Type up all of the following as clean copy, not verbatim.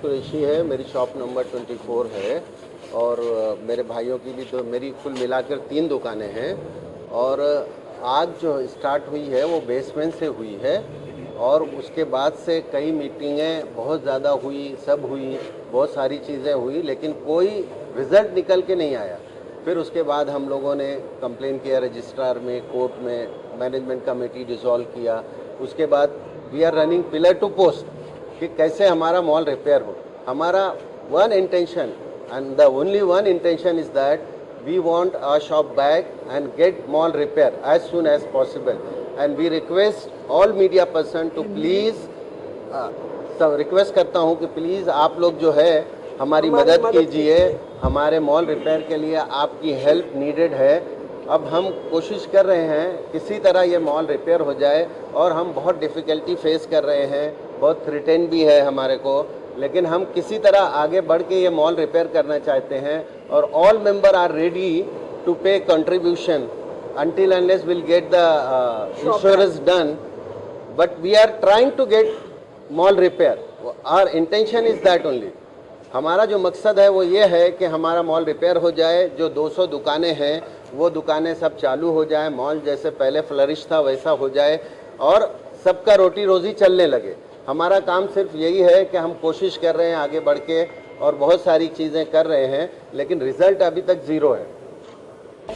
कुरैशी है, मेरी shop number 24 है और मेरे भाइयों की भी मेरी कुल मिलाकर 3 दुकानें हैं। और आग जो स्टार्ट हुई है वो बेसमेंट से हुई है और उसके बाद से कई मीटिंगें बहुत ज़्यादा हुई, सब हुई, बहुत सारी चीज़ें हुई, लेकिन कोई रिज़ल्ट निकल के नहीं आया। फिर उसके बाद हम लोगों ने कंप्लेन किया रजिस्ट्रार में, कोर्ट में, मैनेजमेंट कमेटी डिसॉल्व किया। उसके बाद we are running pillar to post कि कैसे हमारा मॉल रिपेयर हो। हमारा one intention and the only one intention is that we want our shop back and get mall repair as soon as possible, and we request all media person to please सब request करता हूँ कि please आप लोग जो है हमारी मदद कीजिए। हमारे मॉल रिपेयर के लिए आपकी हेल्प नीडेड है। अब हम कोशिश कर रहे हैं किसी तरह ये मॉल रिपेयर हो जाए और हम बहुत डिफ़िकल्टी फेस कर रहे हैं, बहुत थ्रेटन भी है हमारे को, लेकिन हम किसी तरह आगे बढ़ के ये मॉल रिपेयर करना चाहते हैं और all member are ready to pay contribution until unless we'll get the insurance done, but we are trying to get mall repair. Our intention is that only. हमारा जो मकसद है वो ये है कि हमारा मॉल रिपेयर हो जाए, जो 200 दुकानें हैं वो दुकानें सब चालू हो जाए, मॉल जैसे पहले फ्लरिश था वैसा हो जाए और सबका रोटी रोज़ी चलने लगे। हमारा काम सिर्फ यही है कि हम कोशिश कर रहे हैं आगे बढ़ के और बहुत सारी चीज़ें कर रहे हैं, लेकिन रिज़ल्ट अभी तक ज़ीरो है।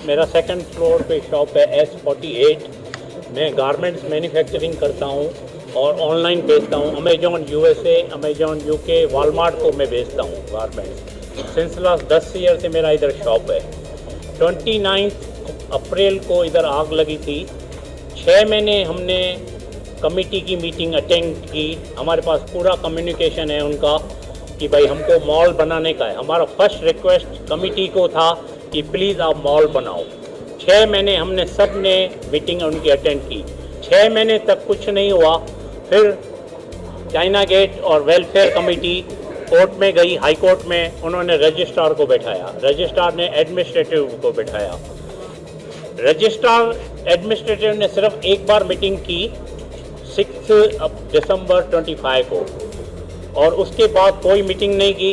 मेरा सेकंड फ्लोर पे शॉप है S48। मैं गारमेंट्स मैन्युफैक्चरिंग करता हूँ और ऑनलाइन बेचता हूँ। Amazon USA, Amazon UK, Walmart को मैं बेचता हूँ गारमेंट्स। सिंस लास्ट 10 ईयर से मेरा इधर शॉप है। 29 अप्रैल को इधर आग लगी थी। 6 महीने हमने कमेटी की मीटिंग अटेंड की। हमारे पास पूरा कम्युनिकेशन है उनका कि भाई हमको मॉल बनाने का है। हमारा फर्स्ट रिक्वेस्ट कमेटी को था कि प्लीज़ आप मॉल बनाओ। 6 महीने हमने सब ने मीटिंग उनकी अटेंड की। 6 महीने तक कुछ नहीं हुआ। फिर चाइना गेट और वेलफेयर कमेटी कोर्ट में गई, हाई कोर्ट में। उन्होंने रजिस्ट्रार को बैठाया, रजिस्ट्रार ने एडमिनिस्ट्रेटिव को बैठाया। रजिस्ट्रार एडमिनिस्ट्रेटिव ने सिर्फ एक बार मीटिंग की 6 दिसंबर 25 को, और उसके बाद कोई मीटिंग नहीं की।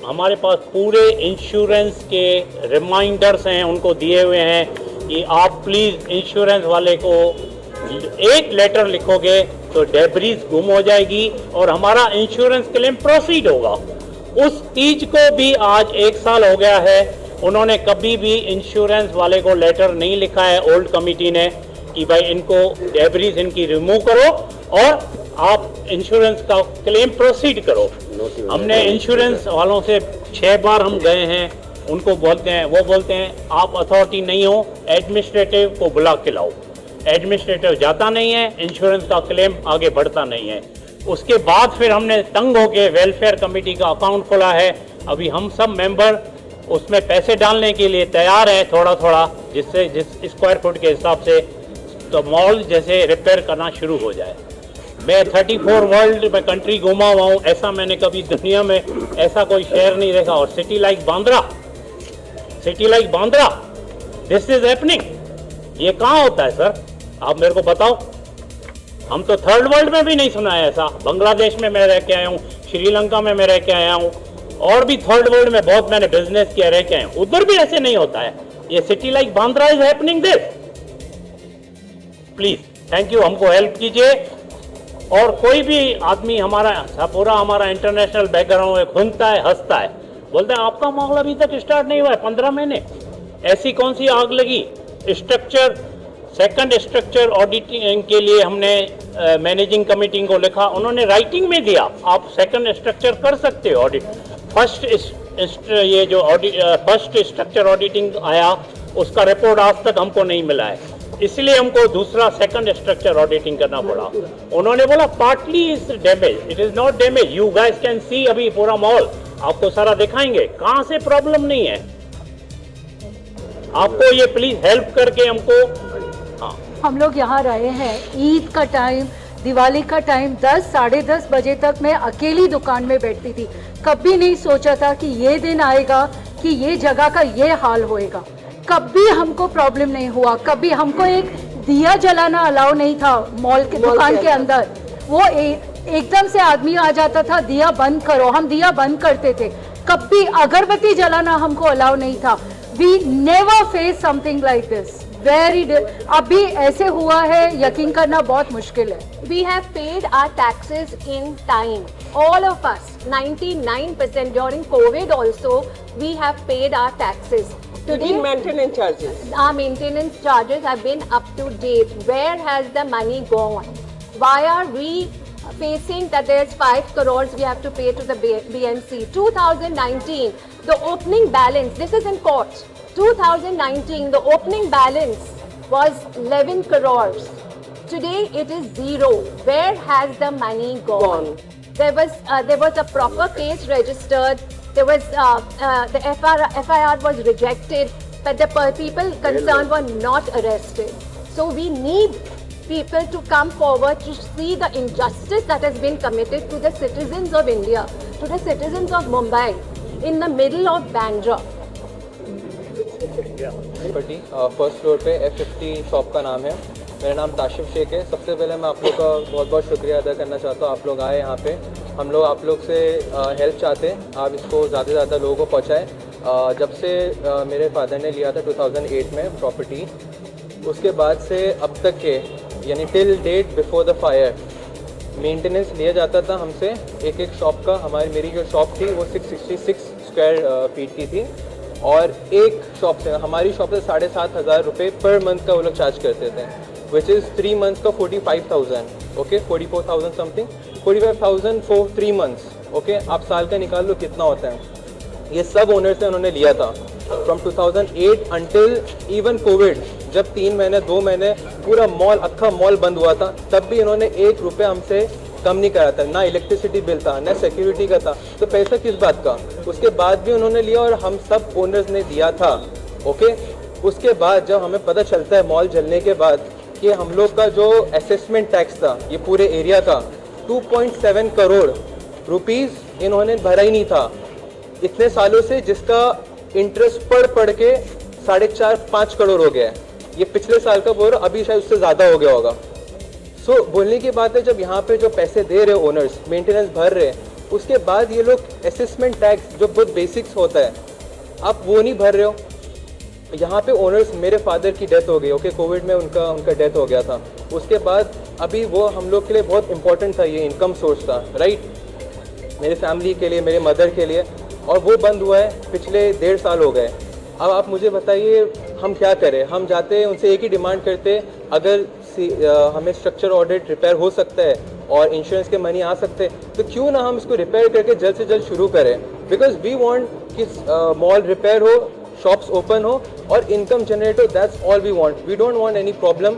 हमारे पास पूरे इंश्योरेंस के रिमाइंडर्स हैं, उनको दिए हुए हैं कि आप प्लीज़ इंश्योरेंस वाले को एक लेटर लिखोगे तो डेब्रीज गुम हो जाएगी और हमारा इंश्योरेंस क्लेम प्रोसीड होगा। उस चीज को भी आज 1 साल हो गया है, उन्होंने कभी भी इंश्योरेंस वाले को लेटर नहीं लिखा है ओल्ड कमेटी ने कि भाई इनको डेब्रीज इनकी रिमूव करो और आप इंश्योरेंस का क्लेम प्रोसीड करो। हमने इंश्योरेंस वालों से 6 बार हम गए हैं, उनको बोलते हैं, वो बोलते हैं आप अथॉरिटी नहीं हो, एडमिनिस्ट्रेटिव को बुला के लाओ। एडमिनिस्ट्रेटिव जाता नहीं है, इंश्योरेंस का क्लेम आगे बढ़ता नहीं है। उसके बाद फिर हमने तंग होके वेलफेयर कमेटी का अकाउंट खोला है। अभी हम सब मेंबर उसमें पैसे डालने के लिए तैयार हैं थोड़ा थोड़ा, जिससे जिस स्क्वायर फुट के हिसाब से तो मॉल जैसे रिपेयर करना शुरू हो जाए। मैं 34 वर्ल्ड में कंट्री घूमा हुआ हूँ, ऐसा मैंने कभी दुनिया में ऐसा कोई शहर नहीं देखा। और city like Bandra this is happening. ये कहाँ होता है सर, आप मेरे को बताओ। हम तो थर्ड वर्ल्ड में भी नहीं सुना है ऐसा। बांग्लादेश में मैं रह के आया हूँ, श्रीलंका में मैं रह के आया हूँ, और भी थर्ड वर्ल्ड में बहुत मैंने बिजनेस किया, रह के आया हूँ, उधर भी ऐसे नहीं होता है। ये city like Bandra is happening this. Please thank you, हमको हेल्प कीजिए। और कोई भी आदमी हमारा इंटरनेशनल बैकग्राउंड में घूमता है, हंसता है, बोलते हैं आपका मामला अभी तक स्टार्ट नहीं हुआ है, 15 महीने ऐसी कौन सी आग लगी। स्ट्रक्चर सेकंड स्ट्रक्चर ऑडिटिंग के लिए हमने मैनेजिंग कमेटी को लिखा, उन्होंने राइटिंग में दिया आप सेकंड स्ट्रक्चर कर सकते हो ऑडिट। फर्स्ट स्ट्रक्चर ऑडिटिंग आया, उसका रिपोर्ट आज तक हमको नहीं मिला है, इसलिए हमको दूसरा सेकंड स्ट्रक्चर ऑडिटिंग करना पड़ा। उन्होंने बोला partly is damage, it is not damage, you guys can see. अभी पूरा मॉल आपको सारा दिखाएंगे कहां से प्रॉब्लम नहीं है। आपको ये प्लीज हेल्प करके हमको। हाँ, हम लोग यहाँ रहे हैं, ईद का टाइम, दिवाली का टाइम, 10 साढ़े 10 बजे तक मैं अकेली दुकान में बैठती थी। कभी नहीं सोचा था कि ये दिन आएगा कि ये जगह का ये हाल होएगा। कभी हमको प्रॉब्लम नहीं हुआ, कभी हमको एक दिया जलाना अलाउ नहीं था मॉल के दुकान के अंदर। वो एकदम से आदमी आ जाता था, दिया बंद करो, हम दिया बंद करते थे, कभी अगरबत्ती जलाना हमको अलाउ नहीं था। We never face something like this, अभी ऐसे हुआ है, यकीन करना बहुत मुश्किल है। We have paid our taxes in time. All of us, 99% during COVID also, we have paid our taxes. Today, maintenance charges. our maintenance charges have been up to date. Where has the money gone? Why are we facing that there's 5 crores we have to pay to the BMC? 2019, the opening balance, this is in court. 2019, the opening balance was 11 crores. Today it is 0. Where has the money gone? There was a proper case registered. There was the FIR was rejected, but the people concerned were not arrested. So we need people to come forward to see the injustice that has been committed to the citizens of India, to the citizens of Mumbai, in the middle of Bandra. First floor पे F50 shop का नाम है। मेरा नाम ताशिफ शेख है। सबसे पहले मैं आप लोग का बहुत बहुत शुक्रिया अदा करना चाहता हूँ। आप लोग आए यहाँ पे, हम लोग आप लोग से हेल्प चाहते हैं, आप इसको ज़्यादा से ज़्यादा लोगों को पहुँचाएँ। जब से मेरे फादर ने लिया था 2008 में प्रॉपर्टी, उसके बाद से अब तक के यानी till date before the fire maintenance लिया जाता था हमसे एक शॉप का। मेरी जो शॉप थी वो 666 स्क्वायर फीट की थी और एक शॉप से हमारी शॉप से 7,500 रुपये पर मंथ का वो लोग चार्ज करते थे, विच इज़ 3 मंथ्स का 45,000, okay 44,000 something, 45,000 for 3 months, okay. आप साल का निकाल लो कितना होता है। ये सब ओनर से उन्होंने लिया था फ्रॉम 2008 अंटिल इवन कोविड, जब 3 महीने 2 महीने पूरा मॉल अक्खा मॉल बंद हुआ था, तब भी इन्होंने 1 रुपया हमसे कम नहीं करा था। ना इलेक्ट्रिसिटी बिल था, ना सिक्योरिटी का था, तो पैसा किस बात का। उसके बाद भी उन्होंने लिया और हम सब ओनर्स ने दिया था, ओके। उसके बाद जब हमें पता चलता है मॉल जलने के बाद कि हम लोग का जो असेसमेंट टैक्स था ये पूरे एरिया का 2.7 करोड़ रुपीज़ इन्होंने भरा ही नहीं था इतने सालों से, जिसका इंटरेस्ट पढ़ के 4.5-5 करोड़ हो गया है। ये पिछले साल का बोल रहा, अभी शायद उससे ज़्यादा हो गया होगा। सो बोलने की बात है, जब यहाँ पे जो पैसे दे रहे ओनर्स मेंटेनेंस भर रहे हैं, उसके बाद ये लोग असेसमेंट टैक्स जो बहुत बेसिक्स होता है आप वो नहीं भर रहे हो। यहाँ पे ओनर्स, मेरे फादर की डेथ हो गई, ओके, कोविड में उनका डेथ हो गया था। उसके बाद अभी वो हम लोग के लिए बहुत इंपॉर्टेंट था, ये इनकम सोर्स था, राइट, मेरे फैमिली के लिए, मेरे मदर के लिए, और वो बंद हुआ है पिछले 1.5 साल हो गए। अब आप मुझे बताइए हम क्या करें। हम जाते हैं उनसे एक ही डिमांड करते, अगर हमें स्ट्रक्चर ऑडिट रिपेयर हो सकता है और इंश्योरेंस के मनी आ सकते हैं तो क्यों ना हम इसको रिपेयर करके जल्द से जल्द शुरू करें, बिकॉज वी वांट कि मॉल रिपेयर हो, शॉप्स ओपन हो और इनकम जनरेट हो। That's all we want. We don't want any problem.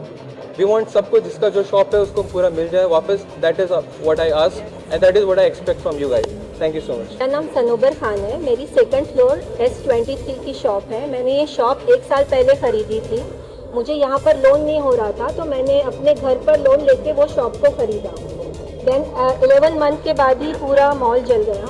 We want सबको जिसका जो शॉप है उसको पूरा मिल जाए वापस। That is what I ask and that is what I expect from you guys. Thank you so much. मेरा नाम सनोबर खान है। मेरी 2nd फ्लोर S23 की शॉप है। मैंने ये शॉप 1 साल पहले ख़रीदी थी। मुझे यहाँ पर लोन नहीं हो रहा था तो मैंने अपने घर पर लोन लेके वो शॉप को ख़रीदा। देन 11 मंथ के बाद ही पूरा मॉल जल गया।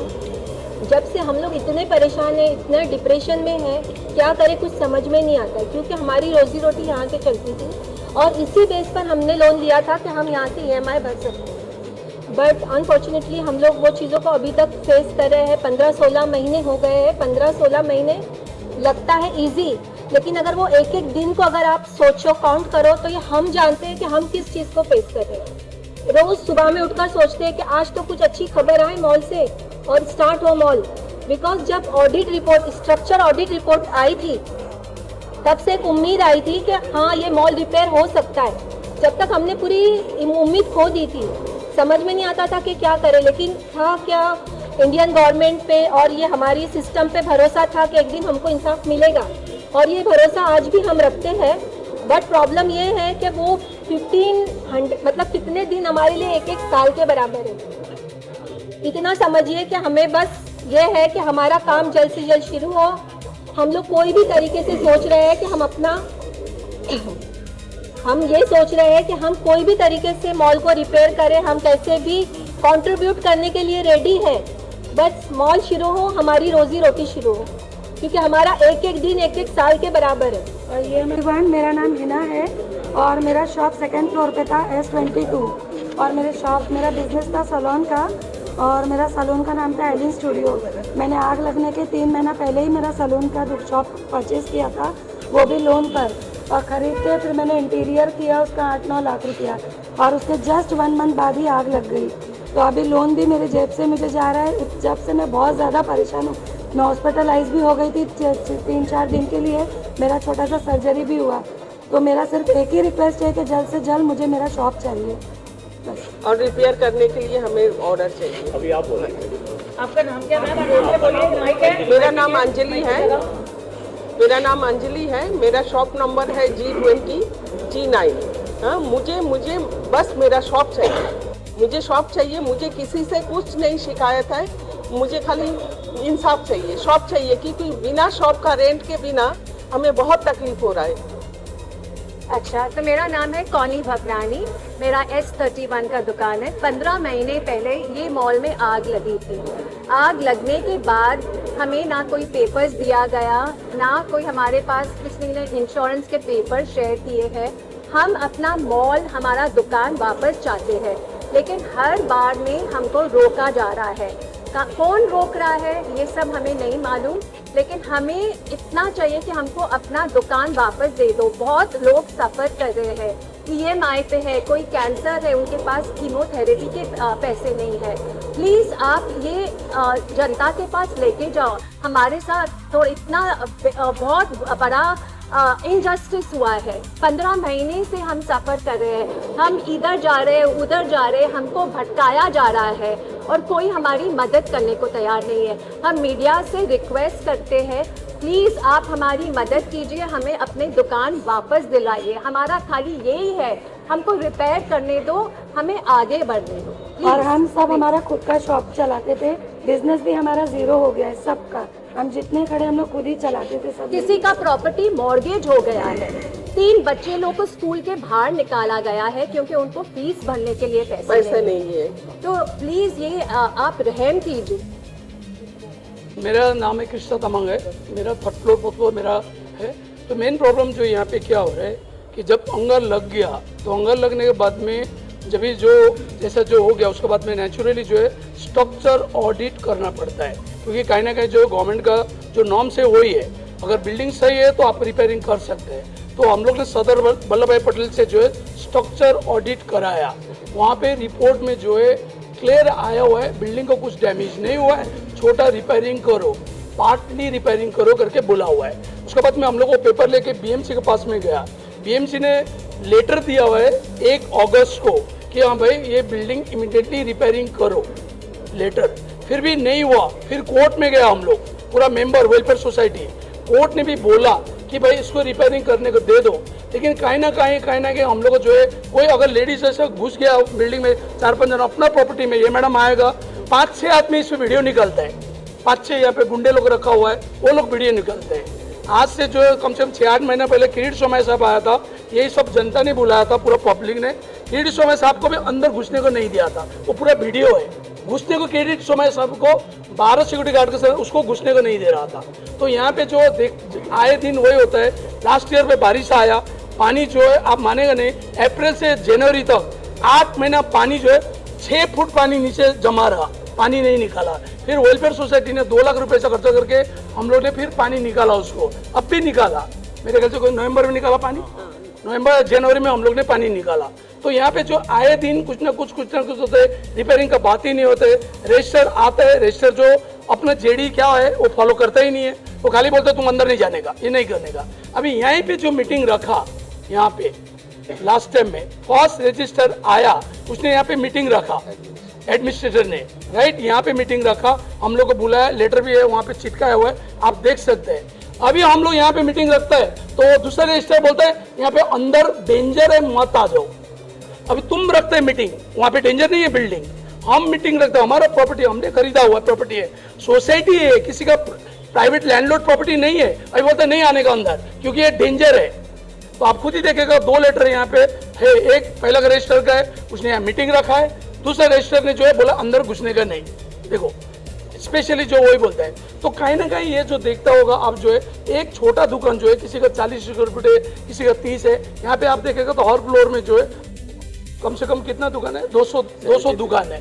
जब से हम लोग इतने परेशान हैं, इतना डिप्रेशन में हैं, क्या करें कुछ समझ में नहीं आता, क्योंकि हमारी रोज़ी रोटी यहाँ से चलती थी और इसी बेस पर हमने लोन लिया था कि हम यहाँ से EMI भर सकते हैं। बट अनफॉर्चुनेटली हम लोग वो चीज़ों को अभी तक फेस कर रहे हैं। 15-16 महीने हो गए हैं। 15-16 महीने लगता है ईजी, लेकिन अगर वो एक एक दिन को अगर आप सोचो, काउंट करो, तो ये हम जानते हैं कि हम किस चीज़ को फेस कर रहे हैं। रोज़ सुबह में उठकर सोचते हैं कि आज तो कुछ अच्छी खबर आए मॉल से और स्टार्ट हो मॉल। बिकॉज जब audit report, structure audit report आई थी, तब से एक उम्मीद आई थी कि हाँ ये मॉल रिपेयर हो सकता है। जब तक हमने पूरी उम्मीद खो दी थी, समझ में नहीं आता था कि क्या करें, लेकिन था क्या, इंडियन गवर्नमेंट पे और ये हमारी सिस्टम पे भरोसा था कि एक दिन हमको इंसाफ मिलेगा, और ये भरोसा आज भी हम रखते हैं। बट प्रॉब्लम ये है कि वो 1500 मतलब कितने दिन हमारे लिए 1-1 साल के बराबर है। इतना समझिए कि हमें बस ये है कि हमारा काम जल्द से जल्द शुरू हो। हम लोग कोई भी तरीके से सोच रहे हैं कि हम ये सोच रहे हैं कि हम कोई भी तरीके से मॉल को रिपेयर करें, हम कैसे भी कंट्रीब्यूट करने के लिए रेडी है। बस मॉल शुरू हो, हमारी रोजी रोटी शुरू हो, क्योंकि हमारा एक एक दिन 1-1 साल के बराबर है। और ये मेरा नाम हिना है और मेरा शॉप 2nd फ्लोर पे था S22। और मेरा बिजनेस था सैलून का, और मेरा सैलून का नाम था एलिन स्टूडियो। मैंने आग लगने के 3 महीना पहले ही मेरा सैलून का शॉप परचेज़ किया था, वो भी लोन पर, और ख़रीद के फिर मैंने इंटीरियर किया उसका 8-9 लाख रुपया, और उसके जस्ट 1 मंथ बाद ही आग लग गई। तो अभी लोन भी मेरे जेब से मुझे जा रहा है। जब से मैं बहुत ज़्यादा परेशान हूँ, मैं हॉस्पिटलाइज भी हो गई थी 3-4 दिन के लिए, मेरा छोटा सा सर्जरी भी हुआ। तो मेरा सिर्फ एक ही रिक्वेस्ट है कि जल्द से जल्द मुझे मेरा शॉप चाहिए बस। और रिपेयर करने के लिए हमें ऑर्डर चाहिए। अभी आप बोलें। आपका नाम क्या है? मेरा नाम अंजलि है। मेरा नाम अंजलि है। मेरा शॉप नंबर है G20 G9। हाँ, मुझे बस मेरा शॉप चाहिए। मुझे शॉप चाहिए। मुझे किसी से कुछ नहीं शिकायत है। मुझे खाली इंसाफ चाहिए, शॉप चाहिए, क्योंकि बिना शॉप का रेंट के बिना हमें बहुत तकलीफ हो रहा है। अच्छा, तो मेरा नाम है कौनी भगरानी। मेरा S31 का दुकान है। 15 महीने पहले ये मॉल में आग लगी थी। आग लगने के बाद हमें ना कोई पेपर्स दिया गया, ना कोई हमारे पास किसी ने इंश्योरेंस के पेपर शेयर किए हैं। हम अपना मॉल, हमारा दुकान वापस चाहते हैं, लेकिन हर बार में हमको रोका जा रहा है। कौन रोक रहा है ये सब हमें नहीं मालूम, लेकिन हमें इतना चाहिए कि हमको अपना दुकान वापस दे दो। बहुत लोग सफ़र कर रहे हैं, EMI पे है, कोई कैंसर है, उनके पास कीमोथेरेपी के पैसे नहीं है। प्लीज़ आप ये जनता के पास लेके जाओ। हमारे साथ तो इतना बहुत बड़ा इनजस्टिस हुआ है। 15 महीने से हम सफ़र कर रहे हैं। हम इधर जा रहे हैं, उधर जा रहे हैं, हमको भटकाया जा रहा है और कोई हमारी मदद करने को तैयार नहीं है। हम मीडिया से रिक्वेस्ट करते हैं, प्लीज़ आप हमारी मदद कीजिए, हमें अपने दुकान वापस दिलाइए। हमारा खाली यही है, हमको रिपेयर करने दो, हमें आगे बढ़ने दो। और हम सब हमारा खुद का शॉप चलाते थे, बिजनेस भी हमारा ज़ीरो हो गया है सबका। हम जितने खड़े हम लोग खुद ही चलाते थे सब। किसी का प्रॉपर्टी मॉर्गेज हो गया है। 3 बच्चे लोग को स्कूल के बाहर निकाला गया है क्योंकि उनको फीस भरने के लिए पैसे नहीं है। तो प्लीज़ ये आप रहम कीजिए। मेरा नाम है कृष्णा तमंग है। मेरा 3rd फ्लोर 4th फ्लोर मेरा है। तो मेन प्रॉब्लम जो यहाँ पे क्या हो रहा है कि जब अंगर लग गया, तो अंगर लगने के बाद में जब भी जो जैसा जो हो गया, उसके बाद में नेचुरली जो है स्ट्रक्चर ऑडिट करना पड़ता है, क्योंकि कहीं ना कहीं जो गवर्नमेंट का जो नॉर्म्स है वही है। अगर बिल्डिंग सही है तो आप रिपेयरिंग कर सकते हैं। तो हम लोग ने सरदार वल्लभ भाई पटेल से जो है स्ट्रक्चर ऑडिट कराया। वहाँ पे रिपोर्ट में जो है क्लियर आया हुआ है, बिल्डिंग को कुछ डैमेज नहीं हुआ है, छोटा रिपेयरिंग करो, पार्टली रिपेयरिंग करो करके बोला हुआ है। उसके बाद में हम लोग को पेपर लेके BMC के पास में गया। BMC ने लेटर दिया हुआ है 1 अगस्त को कि हाँ भाई ये बिल्डिंग इमीडिएटली रिपेयरिंग करो, लेटर। फिर भी नहीं हुआ। फिर कोर्ट में गया हम लोग, पूरा मेंबर वेलफेयर सोसाइटी। कोर्ट ने भी बोला कि भाई इसको रिपेयरिंग करने को दे दो, लेकिन कहीं ना कहीं हम लोग को जो है, कोई अगर लेडीज ऐसा घुस गया बिल्डिंग में 4-5 जन अपना प्रॉपर्टी में, ये मैडम आएगा, 5-6 आदमी इस पर वीडियो निकलता है। 5-6 यहाँ पे गुंडे लोग रखा हुआ है, वो लोग वीडियो निकलते हैं। आज से जो है कम से कम 6-8 महीना पहले किरीट सोमैया साहब आया था, यही सब जनता ने बुलाया था, पूरा पब्लिक ने। किरीट सोमैया साहब को भी अंदर घुसने को नहीं दिया था, वो पूरा वीडियो है। घुसने को किरीट सोमैया साहब को 12 सिक्योरिटी गार्ड के साथ उसको घुसने को नहीं दे रहा था। तो यहाँ पे जो आए दिन वही होता है। लास्ट ईयर में बारिश आया, पानी जो है आप मानेगा नहीं, अप्रैल से जनवरी तक 8 महीना पानी जो है 6 फुट पानी नीचे जमा रहा, पानी नहीं निकाला। फिर वेलफेयर सोसाइटी ने 2 लाख रुपए से खर्चा करके हम लोग ने फिर पानी निकाला उसको, अब भी निकाला। मेरे ख्याल से कोई नवंबर में निकाला पानी, नवंबर जनवरी में हम लोग ने पानी निकाला। तो यहाँ पे जो आए दिन कुछ ना कुछ होता है, रिपेयरिंग का बात ही नहीं होता है। रजिस्टर आता है, रजिस्टर जो अपना जेडी क्या है वो फॉलो करता ही नहीं है, वो खाली बोलते तुम अंदर नहीं जाने का, ये नहीं करने का। अभी यहीं पे जो मीटिंग रखा, यहाँ पे लास्ट टाइम में फर्स्ट रजिस्टर आया, उसने यहाँ पे मीटिंग रखा, एडमिनिस्ट्रेटर ने, राइट, यहाँ पे मीटिंग रखा, हम लोग को बुलाया, लेटर भी है वहाँ पे चिपकाया हुआ है, आप देख सकते हैं। अभी हम लोग यहाँ पे मीटिंग रखता है तो दूसरा रजिस्टर बोलता है यहाँ पे अंदर डेंजर है, मत आ जाओ। अभी तुम रखते हैं मीटिंग, वहाँ पे डेंजर नहीं है बिल्डिंग, हम मीटिंग रखते हैं, हमारा प्रॉपर्टी हमने खरीदा हुआ प्रॉपर्टी है, सोसाइटी है, किसी का प्राइवेट लैंडलॉर्ड प्रॉपर्टी नहीं है। अभी बोलते नहीं आने का अंदर क्योंकि ये डेंजर है। तो आप खुद ही देखेगा 2 लेटर यहाँ पे है, एक पहला रजिस्टर का है, उसने यहाँ मीटिंग रखा है, दूसरा रजिस्टर ने जो है बोला अंदर घुसने का नहीं। देखो स्पेशली जो वही बोलता है। तो कहीं ना कहीं ये जो देखता होगा आप जो है, एक छोटा दुकान जो है किसी का 40 स्क्वायर फीट है, किसी का 30 है, यहाँ पे आप देखेगा तो हर फ्लोर में जो है कम से कम कितना दुकान है? 200 दुकान है,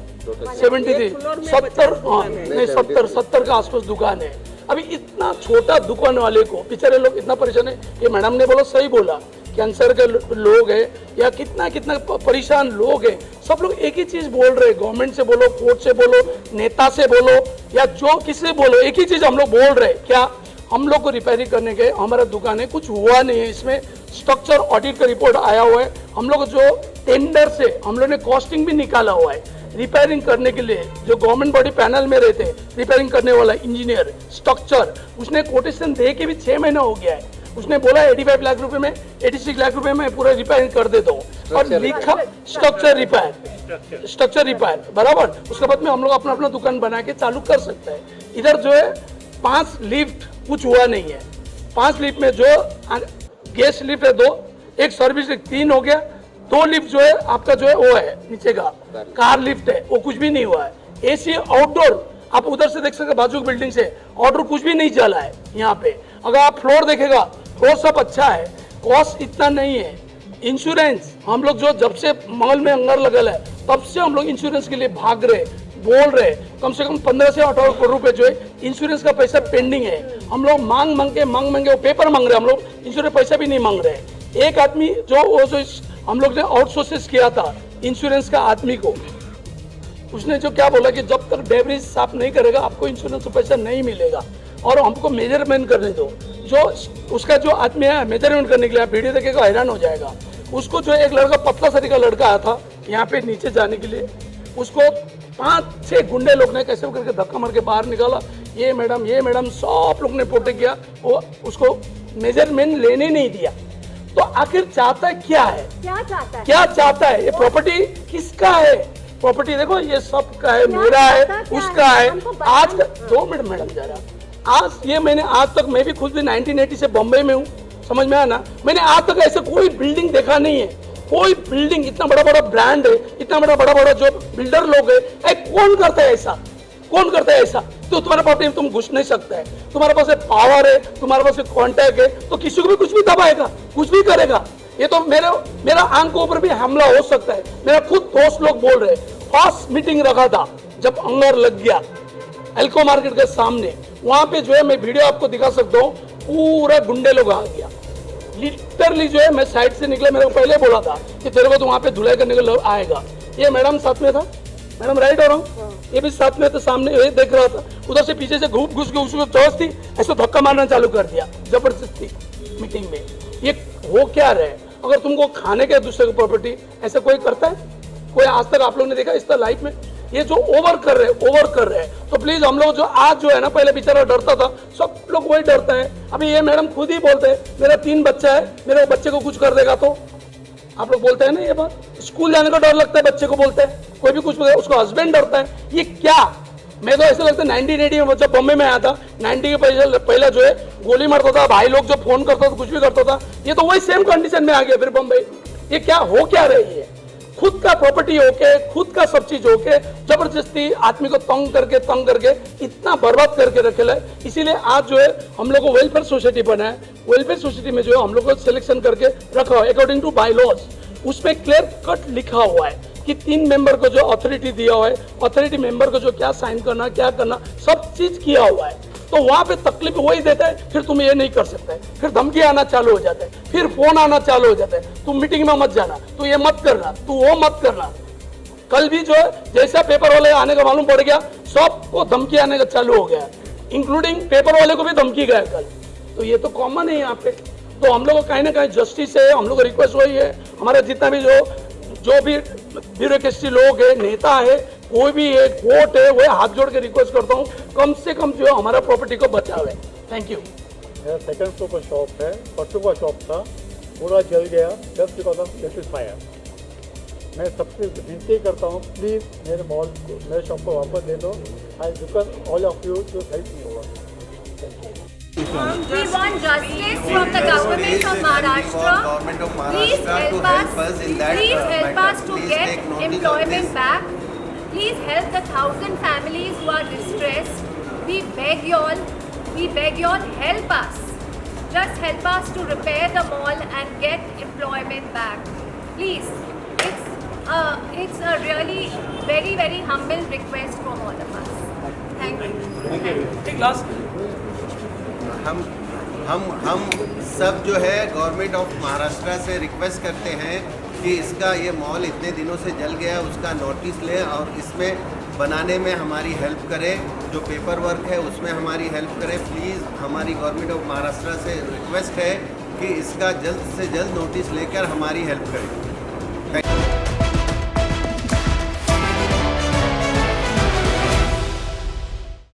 73, 70, हाँ नहीं 70 के आसपास दुकान है। अभी इतना छोटा दुकान वाले को बेचारे लोग इतना परेशान है। ये मैडम ने बोला, सही बोला, कैंसर के लोग हैं या कितना कितना परेशान लोग हैं, सब लोग एक ही चीज बोल रहे हैं, गवर्नमेंट से बोलो, कोर्ट से बोलो, नेता से बोलो या जो किसी से बोलो, एक ही चीज हम लोग बोल रहे हैं, क्या हम लोग को रिपेयरिंग करने के हमारा दुकान है, कुछ हुआ नहीं है। इसमें स्ट्रक्चर ऑडिट का रिपोर्ट आया हुआ है। हम लोग जो टेंडर से हम लोग ने कॉस्टिंग भी निकाला हुआ है रिपेयरिंग करने के लिए। जो गवर्नमेंट बॉडी पैनल में रहते रिपेयरिंग करने वाला इंजीनियर स्ट्रक्चर, उसने कोटेशन दे के भी 6 महीना हो गया है। उसने बोला 85 लाख रुपए में, 86 लाख रुपए में पूरा रिपेयरिंग कर देता हूँ और लिखा स्ट्रक्चर रिपेयर बराबर। उसके बाद में हम लोग अपना अपना दुकान बना के चालू कर सकते हैं। इधर जो है 5 लिफ्ट कुछ हुआ नहीं है। 5 लिफ्ट में जो गैस लिफ्ट है 2, एक सर्विस लिफ्ट 3 हो गया, 2 लिफ्ट जो है आपका जो है वो है नीचे का कार लिफ्ट है, वो कुछ भी नहीं हुआ है। एसी आउटडोर आप उधर से देख सकते बाजू बिल्डिंग से, आउटडोर कुछ भी नहीं चला है यहाँ पे। अगर आप फ्लोर देखेगा, फ्लोर सब अच्छा है, कॉस्ट इतना नहीं है। इंश्योरेंस हम लोग जो जब से मॉल में अंगर लगल है तब से हम लोग इंश्योरेंस के लिए भाग रहे, बोल रहे, कम से कम 15 से 18 करोड़ रुपए जो है इंश्योरेंस का पैसा पेंडिंग है। हम लोग मांग के वो पेपर मांग रहे, हम लोग इंश्योरेंस पैसा भी नहीं मांग रहे। एक आदमी जो हम लोग ने आउटसोर्स किया था इंश्योरेंस का आदमी को, उसने जो क्या बोला कि जब तक डेब्रिज साफ नहीं करेगा आपको इंश्योरेंस का पैसा नहीं मिलेगा और हमको मेजरमेंट करने दो। जो उसका जो आदमी है मेजरमेंट करने के लिए, आप वीडियो देखेगा हैरान हो जाएगा। उसको जो एक लड़का पतला शरीर का लड़का आया था यहाँ पे नीचे जाने के लिए, उसको 5-6 गुंडे लोग ने कैसे करके धक्का मार के बाहर निकाला। ये मैडम सब लोग ने प्रोटेक्ट किया, वो उसको मेजरमेंट लेने नहीं दिया। तो आखिर चाहता क्या है? क्या चाहता है? ये प्रॉपर्टी किसका है? प्रॉपर्टी देखो ये सब का है, मेरा है, उसका है। आज 2 मिनट मैडम जरा, आज ये मैंने आज तक, मैं भी खुद भी 1980 से बॉम्बे में हूँ, समझ में आया ना, मैंने आज तक ऐसे कोई बिल्डिंग देखा नहीं है। कोई बिल्डिंग इतना बड़ा ब्रांड है, इतना बड़ा जो बिल्डर लोग है, कौन करता है ऐसा? कौन करता है ऐसा? तो तुम्हारे प्रॉपर्टी में तुम घुस नहीं सकते है, तुम्हारे पास पावर है, तुम्हारे पास कॉन्टैक्ट है, तो किसी को भी कुछ भी दबाएगा, कुछ भी करेगा। ये तो मेरा आंख के ऊपर भी हमला हो सकता है। मेरा खुद दोस्त लोग बोल रहे, फर्स्ट मीटिंग रखा था जब अंगर लग गया एल्को मार्केट के सामने, वहां पे जो है मैं वीडियो आपको दिखा सकता हूँ, पूरा गुंडे लोग आ गया लिटरली। जो है मैं साइड से निकला, मेरे को पहले बोला था कि तेरे को तो वहां पे धुलाई करने को आएगा। ये मैडम साथ में था, मैडम राइट हो रहा हूँ, ये भी साथ में तो सामने ये देख रहा था, उधर से पीछे से घुस के उसको चौस थी, ऐसे धक्का मारना चालू कर दिया जबरदस्ती मीटिंग में। ये हो क्या रहे? अगर तुमको खाने के दूसरे को प्रॉपर्टी ऐसा कोई करता है? कोई आज तक आप लोग ने देखा इस तरह लाइफ में? ये जो ओवर कर रहे हैं, तो प्लीज हम लोग जो आज जो है ना, पहले बेचारा डरता था, सब लोग वही डरता है। अभी ये मैडम खुद ही बोलते हैं मेरा 3 बच्चा है, मेरे बच्चे को कुछ कर देगा तो आप लोग बोलते हैं ना ये बात। स्कूल जाने का डर लगता है बच्चे को, बोलते हैं कोई भी कुछ, उसको हस्बैंड डरता है। ये क्या? मैं तो ऐसा लगता है 1980 में जब बॉम्बे में आया था, 90 के पहले जो है गोली मारता था, भाई लोग जो फोन करता था, कुछ भी करता था, ये तो वही सेम कंडीशन में आ गया फिर बॉम्बे। ये क्या हो क्या रही है? खुद का प्रॉपर्टी होके, खुद का सब चीज होके, जबरदस्ती आदमी को तंग करके इतना बर्बाद करके रखेला है। इसीलिए आज जो है हम लोग को वेलफेयर सोसाइटी बना है। वेलफेयर सोसाइटी में जो है हम लोग को सिलेक्शन करके रखा है अकॉर्डिंग टू बाय लॉज। उसमें क्लियर कट लिखा हुआ है कि 3 मेंबर को जो अथॉरिटी दिया हुआ है, अथॉरिटी मेंबर को जो क्या साइन करना, क्या करना, सब चीज किया हुआ है। तो वहां पे तकलीफ वही देता है, फिर तुम ये नहीं कर सकते, फिर धमकी आना चालू हो जाता है, फिर फोन आना चालू हो जाता है, तुम मीटिंग में मत जाना, तू ये मत करना, तू वो मत करना। कल भी जो है जैसा पेपर वाले आने का मालूम पड़ गया, सबको धमकी आने का चालू हो गया, इंक्लूडिंग पेपर वाले को भी धमकी गया कल। तो ये तो कॉमन है यहाँ पे। तो हम लोग को कहीं ना कहीं जस्टिस है, हम लोग को रिक्वेस्ट वही है, हमारा जितना भी जो भी ब्यूरोक्रेसी लोग है, नेता है, कोई भी है, कोर्ट है, वो हाथ जोड़ के रिक्वेस्ट करता हूँ कम से कम जो हमारा प्रॉपर्टी को बचावे। Thank you. मेरा 2nd फ्लोर पर शॉप है, परसों का शॉप था, पूरा जल गया just because of electric fire. मैं सबसे विनती करता हूँ प्लीज़ मेरे मॉल को, मेरे शॉप को वापस दे दो। I request all of you to help me over. We want justice from the government of Maharashtra. Please help us. Please help us to get employment back. Please help the 1,000 families who are distressed. We beg y'all, help us. Just help us to repair the mall and get employment back. Please, it's It's a really very, very humble request from all of us. Thank you. हम सब जो है government of Maharashtra से request करते हैं कि इसका ये मॉल इतने दिनों से जल गया उसका नोटिस ले और इसमें बनाने में हमारी हेल्प करें, जो पेपर वर्क है उसमें हमारी हेल्प करें। प्लीज़ हमारी गवर्नमेंट ऑफ महाराष्ट्र से रिक्वेस्ट है कि इसका जल्द से जल्द नोटिस लेकर हमारी हेल्प करें। Thank you.